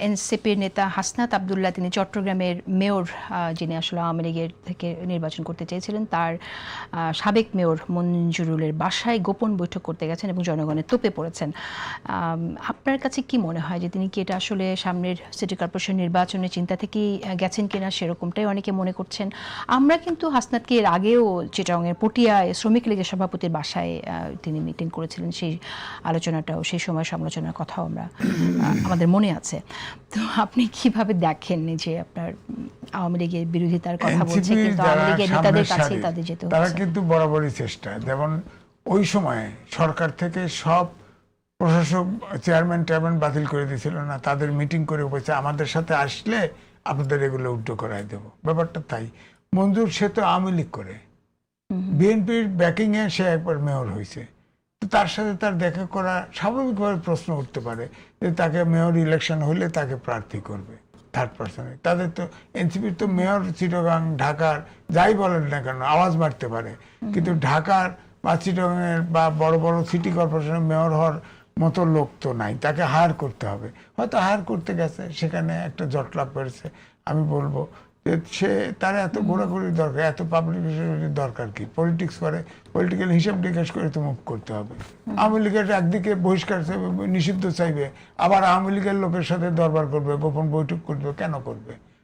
এনসিপির নেতা হাসনাত আব্দুল্লাহ তিনি চট্টগ্রামের মেয়র যিনি আসলে আওয়ামী লীগের থেকে নির্বাচন করতে চেয়েছিলেন তার সাবেক মেয়র মঞ্জুরুলের বাসায় গোপন বৈঠক করতে গেছেন এবং জনগণের তোপে পড়েছেন। আপনার কাছে কি মনে হয় যে তিনি কি এটা আসলে সামনের সিটি কর্পোরেশন নির্বাচনের চিন্তা থেকেই গেছেন কিনা, সেরকমটাই অনেকে মনে করছেন। আমরা কিন্তু হাসনাতকে এর আগেও চিটাগংয়ের পটিয়ায় শ্রমিক লীগের সভাপতির বাসায় তিনি মিটিং করেছিলেন, সেই আলোচনাটাও সেই সময় সমালোচনার কথাও আমরা আমাদের মনে আছে। তো আপনি কিভাবে দেখেন যে আপনার আওয়ামী লীগের বিরোধিতার কথা বলছে কিন্তু আওয়ামী লীগের নেতাদের কাছেই তাদের যেতে হচ্ছে? তারা কিন্তু বরাবরই চেষ্টা, যেমন ওই সময় সরকার থেকে সব প্রশাসক চেয়ারম্যান বাতিল করে দিয়েছিল না, তাদের মিটিং করে বলছে আমাদের সাথে আসলে আপনাদের এগুলো উল্টো করাই দেবো। ব্যাপারটা তাই। মঞ্জুর সে তো আওয়ামী লীগ করে, বিএনপির ব্যাকিং এ সে একবার মেয়র হয়েছে, তো তার সাথে তার দেখা করা স্বাভাবিকভাবে প্রশ্ন উঠতে পারে যে তাকে মেয়র ইলেকশন হলে তাকে প্রার্থী করবে থার্ড পার্সনে। তাদের তো এনসিপির তো মেয়র চিটাগং ঢাকার যাই বলেন না কেন আওয়াজ মারতে পারে, কিন্তু ঢাকার বা চিটাগংয়ের বা বড় বড় সিটি কর্পোরেশনের মেয়র হওয়ার মতো লোক তো নাই, তাকে হায়ার করতে হবে। হয়তো হায়ার করতে গেছে, সেখানে একটা জটলা পেরেছে। আমি বলবো যে সে তার এত ঘোরাঘুরির দরকার, এত পাবলিক দরকার কি? পলিটিক্স করে, পলিটিক্যাল হিসাব নিকাশ করে তো মুভ করতে হবে। আওয়ামী লীগের একদিকে বহিষ্কার চাইবে, নিষিদ্ধ চাইবে, আবার আওয়ামী লীগের লোকের সাথে দরবার করবে, গোপন বৈঠক করবে, কেন করবে?